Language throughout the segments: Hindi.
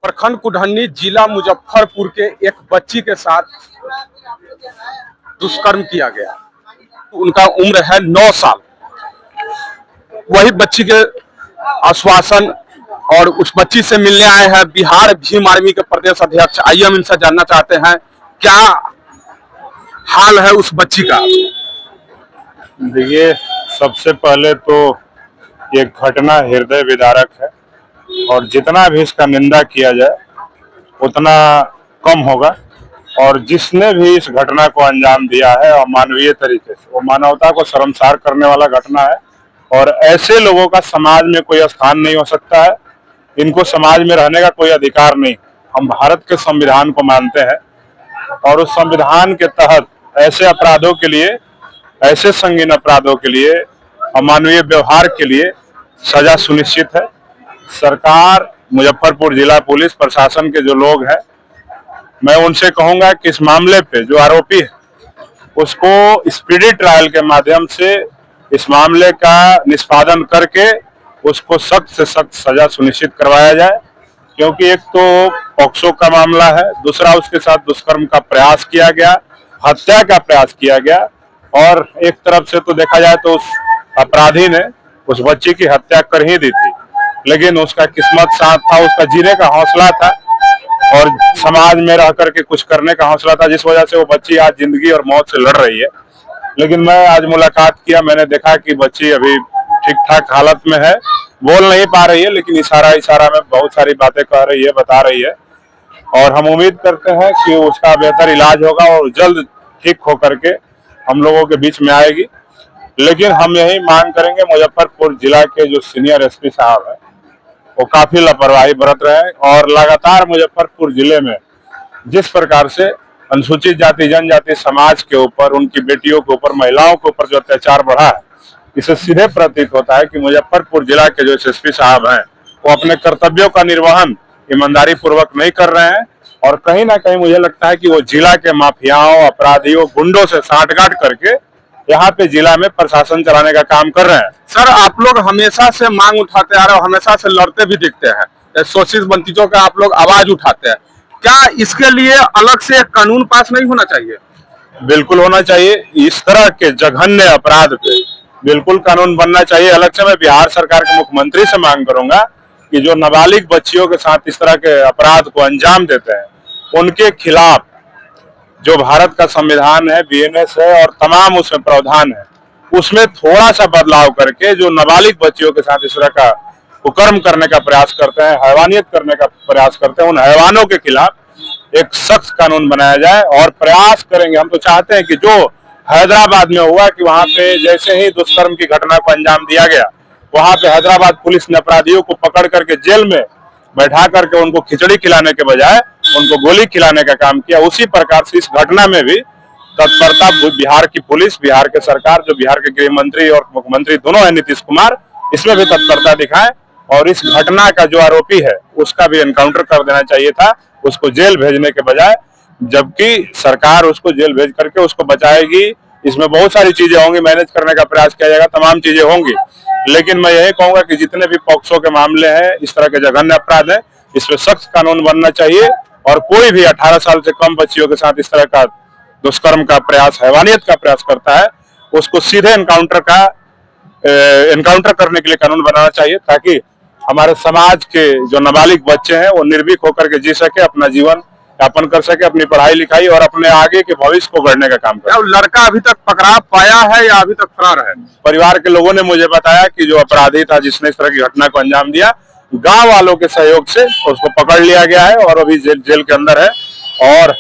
प्रखंड कुढ़नी जिला मुजफ्फरपुर के एक बच्ची के साथ दुष्कर्म किया गया। उनका उम्र है 9 साल। वही बच्ची के आश्वासन और उस बच्ची से मिलने आए हैं बिहार भीम आर्मी के प्रदेश अध्यक्ष। आइए हम इनसे जानना चाहते हैं क्या हाल है उस बच्ची का। देखिए, सबसे पहले तो ये घटना हृदय विदारक है और जितना भी इसका निंदा किया जाए उतना कम होगा। और जिसने भी इस घटना को अंजाम दिया है अमानवीय तरीके से, वो मानवता को शर्मसार करने वाला घटना है और ऐसे लोगों का समाज में कोई स्थान नहीं हो सकता है। इनको समाज में रहने का कोई अधिकार नहीं। हम भारत के संविधान को मानते हैं और उस संविधान के तहत ऐसे अपराधों के लिए, ऐसे संगीन अपराधों के लिए, अमानवीय व्यवहार के लिए सजा सुनिश्चित है। सरकार, मुजफ्फरपुर जिला पुलिस प्रशासन के जो लोग हैं, मैं उनसे कहूंगा कि इस मामले पे जो आरोपी है उसको स्पीडी ट्रायल के माध्यम से इस मामले का निष्पादन करके उसको सख्त से सख्त सजा सुनिश्चित करवाया जाए। क्योंकि एक तो पॉक्सो का मामला है, दूसरा उसके साथ दुष्कर्म का प्रयास किया गया, हत्या का प्रयास किया गया और एक तरफ से तो देखा जाए तो उस अपराधी ने उस बच्ची की हत्या कर ही दी थी, लेकिन उसका किस्मत साथ था, उसका जीने का हौसला था और समाज में रह करके कुछ करने का हौसला था, जिस वजह से वो बच्ची आज जिंदगी और मौत से लड़ रही है। लेकिन मैं आज मुलाकात किया, मैंने देखा कि बच्ची अभी ठीक ठाक हालत में है, बोल नहीं पा रही है, लेकिन इशारा इशारा में बहुत सारी बातें कह रही है, बता रही है और हम उम्मीद करते हैं कि उसका बेहतर इलाज होगा और जल्द ठीक होकर के हम लोगों के बीच में आएगी। लेकिन हम यही मांग करेंगे, मुजफ्फरपुर जिला के जो सीनियर एसपी साहब है वो काफी लापरवाही बरत रहे हैं और लगातार मुजफ्फरपुर जिले में जिस प्रकार से अनुसूचित जाति जनजाति समाज के ऊपर, उनकी बेटियों के ऊपर, महिलाओं के ऊपर जो अत्याचार बढ़ा है, इससे सीधे प्रतीत होता है कि मुजफ्फरपुर जिला के जो एसपी साहब हैं वो अपने कर्तव्यों का निर्वहन ईमानदारी पूर्वक नहीं कर रहे हैं और कहीं ना कहीं मुझे लगता है कि वो जिला के माफियाओं, अपराधियों, गुंडों से सांठगांठ करके यहाँ पे जिला में प्रशासन चलाने का काम कर रहे हैं। सर, आप लोग हमेशा से मांग उठाते आ रहे हो, हमेशा से लड़ते भी दिखते हैं, शोषित वंचितों का आप लोग आवाज उठाते हैं। क्या इसके लिए अलग से एक कानून पास नहीं होना चाहिए? बिल्कुल होना चाहिए। इस तरह के जघन्य अपराध पे बिल्कुल कानून बनना चाहिए। अलग से मैं बिहार सरकार के मुख्यमंत्री से मांग करूंगा कि जो नाबालिग बच्चियों के साथ इस तरह के अपराध को अंजाम देते हैं उनके खिलाफ जो भारत का संविधान है, बीएनएस है और तमाम उसमें प्रावधान है, उसमें थोड़ा सा बदलाव करके जो नाबालिग बच्चियों के साथ इस तरह का कुकर्म करने का प्रयास करते हैं, हैवानियत करने का प्रयास करते हैं, उन हैवानों के खिलाफ एक सख्त कानून बनाया जाए और प्रयास करेंगे। हम तो चाहते हैं कि जो हैदराबाद में हुआ कि वहां पे जैसे ही दुष्कर्म की घटना को अंजाम दिया गया, वहां पे हैदराबाद पुलिस ने अपराधियों को पकड़ करके जेल में बैठा करके उनको खिचड़ी खिलाने के बजाय उनको गोली खिलाने का काम किया। उसी प्रकार से इस घटना में भी तत्परता बिहार की पुलिस, बिहार के सरकार, जो बिहार के गृह मंत्री और मुख्यमंत्री दोनों है नीतीश कुमार, इसमें भी तत्परता दिखाए और इस घटना का जो आरोपी है उसका भी एनकाउंटर कर देना चाहिए था, उसको जेल भेजने के बजाय। जबकि सरकार उसको जेल भेज करके उसको बचाएगी, इसमें बहुत सारी चीजें होंगी, मैनेज करने का प्रयास किया जाएगा, तमाम चीजें होंगी। लेकिन मैं यही कहूंगा कि जितने भी पॉक्सो के मामले हैं, इस तरह के जघन्य अपराध है, इसमें सख्त कानून बनना चाहिए और कोई भी 18 साल से कम बच्चियों के साथ इस तरह का दुष्कर्म का प्रयास, हैवानियत का प्रयास करता है, उसको सीधे एनकाउंटर करने के लिए कानून बनाना चाहिए, ताकि हमारे समाज के जो नाबालिग बच्चे हैं वो निर्भीक होकर के जी सके, अपना जीवन यापन कर सके, अपनी पढ़ाई लिखाई और अपने आगे के भविष्य को गढ़ने का काम करे। लड़का अभी तक पकड़ा पाया है या अभी तक फरार है? परिवार के लोगों ने मुझे बताया कि जो अपराधी था जिसने इस तरह की घटना को अंजाम दिया, गांव वालों के सहयोग से उसको पकड़ लिया गया है और अभी जेल के अंदर है और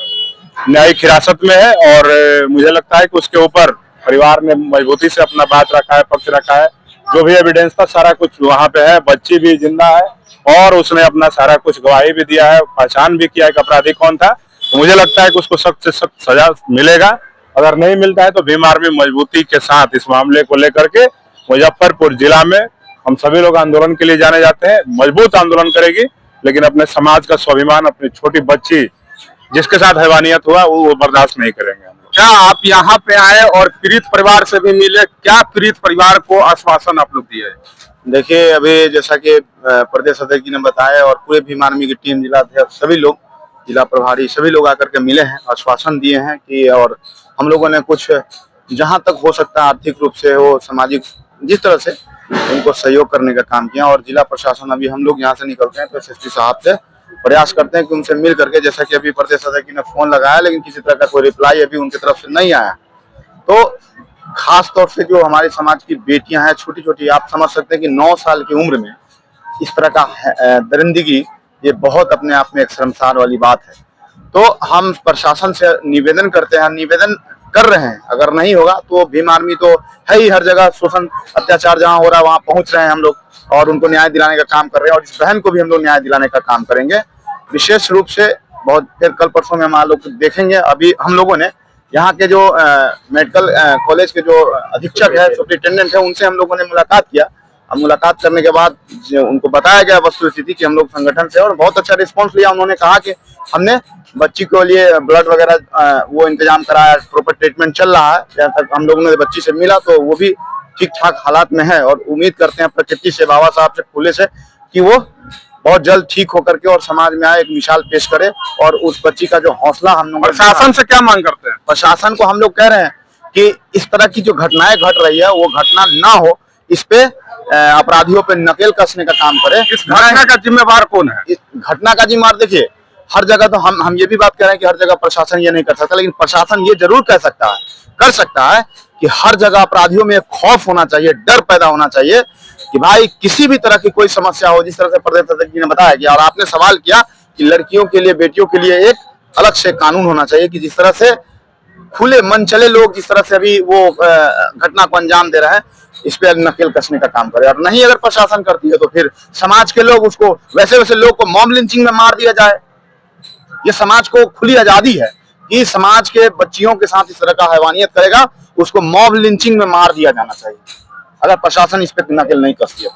न्यायिक हिरासत में है। और मुझे लगता है कि उसके ऊपर परिवार ने मजबूती से अपना बात रखा है, पक्ष रखा है। जो भी एविडेंस था सारा कुछ वहां पे है, बच्ची भी जिंदा है और उसने अपना सारा कुछ गवाही भी दिया है, पहचान भी किया है कि अपराधी कौन था। तो मुझे लगता है कि उसको सख्त से सख्त सजा मिलेगा। अगर नहीं मिलता है तो भीम आर्मी मजबूती के साथ इस मामले को लेकर के मुजफ्फरपुर जिला में हम सभी लोग आंदोलन के लिए जाने जाते हैं, मजबूत आंदोलन करेगी, लेकिन अपने समाज का स्वाभिमान, अपनी छोटी बच्ची जिसके साथ हैवानियत हुआ वो बर्दाश्त नहीं करेंगे। क्या आप यहाँ पे आए और पीड़ित परिवार से भी मिले? क्या पीड़ित परिवार को आश्वासन आप लोग दिए? देखिए, अभी जैसा कि प्रदेश अध्यक्ष जी ने बताया और पूरे भीम आर्मी की टीम, जिला अध्यक्ष, सभी लोग, जिला प्रभारी, सभी लोग आकर के मिले हैं, आश्वासन दिए हैं कि, और हम लोगों ने कुछ जहां तक हो सकता है आर्थिक रूप से हो, सामाजिक, जिस तरह से उनको सहयोग करने का काम किया। और जिला प्रशासन, अभी हम लोग यहाँ से निकलते हैं तो एसएसपी साहब से प्रयास करते हैं कि उनसे मिल करके, जैसा कि अभी प्रदेश अध्यक्ष जी ने फोन लगाया लेकिन किसी तरह का कोई रिप्लाई अभी उनकी तरफ से नहीं आया, तो खास तौर से जो हमारे समाज की बेटियां हैं, छोटी छोटी, आप समझ सकते हैं कि 9 साल की उम्र में इस तरह का दरिंदगी, ये बहुत अपने आप में एक शर्मसार वाली बात है। तो हम प्रशासन से निवेदन करते हैं, निवेदन कर रहे हैं, अगर नहीं होगा तो भीम आर्मी तो है ही, हर जगह शोषण अत्याचार जहां हो रहा है वहां पहुंच रहे हैं हम लोग और उनको न्याय दिलाने का काम कर रहे हैं, और इस बहन को भी हम लोग न्याय दिलाने का काम करेंगे विशेष रूप से। बहुत फिर कल परसों में हम आप लोग देखेंगे। अभी हम लोगों ने यहाँ के जो मेडिकल कॉलेज के जो अधीक्षक है, सुपरिटेंडेंट है, उनसे हम लोगों ने मुलाकात किया। अब मुलाकात करने के बाद उनको बताया गया वस्तु स्थिति कि हम लोग संगठन से, और बहुत अच्छा रिस्पांस लिया। उन्होंने कहा कि हमने बच्ची के लिए ब्लड वगैरह वो इंतजाम कराया, प्रॉपर ट्रीटमेंट चल रहा है। जहाँ तक हम लोगों ने बच्ची से मिला तो वो भी ठीक ठाक हालात में है, और उम्मीद करते हैं प्रकृति से, बाबा साहब से, खुले से, कि वो बहुत जल्द ठीक होकर के और समाज में आए, एक मिसाल पेश करे। और उस बच्ची का जो हौसला हम लोग, प्रशासन से क्या मांग करते हैं? प्रशासन को हम लोग कह रहे हैं कि इस तरह की जो घटनाएं घट रही है वो घटना ना हो, इस पे अपराधियों पे नकेल कसने का काम करे। इस घटना का जिम्मेवार कौन है? इस घटना का जिम्मेवार, देखिए, हर जगह तो हम ये भी बात कर रहे हैं कि हर जगह प्रशासन ये नहीं कर सकता, लेकिन प्रशासन ये जरूर कर सकता है कि हर जगह अपराधियों में खौफ होना चाहिए, डर पैदा होना चाहिए कि भाई किसी भी तरह की कोई समस्या हो, जिस तरह से प्रदेश अध्यक्ष जी ने बताया कि, और आपने सवाल किया कि लड़कियों के लिए, बेटियों के लिए एक अलग से कानून होना चाहिए कि जिस तरह से खुले मन चले लोग, जिस तरह से अभी वो घटना को अंजाम दे रहे हैं, इस पे नकेल कसने का काम करे। और नहीं अगर प्रशासन करती है तो फिर समाज के लोग उसको, वैसे वैसे लोग को मॉब लिंचिंग में मार दिया जाए। ये समाज को खुली आजादी है कि समाज के बच्चियों के साथ इस तरह का हैवानियत करेगा, उसको मॉब लिंचिंग में मार दिया जाना चाहिए, अगर प्रशासन इस पे नकेल नहीं कसती है।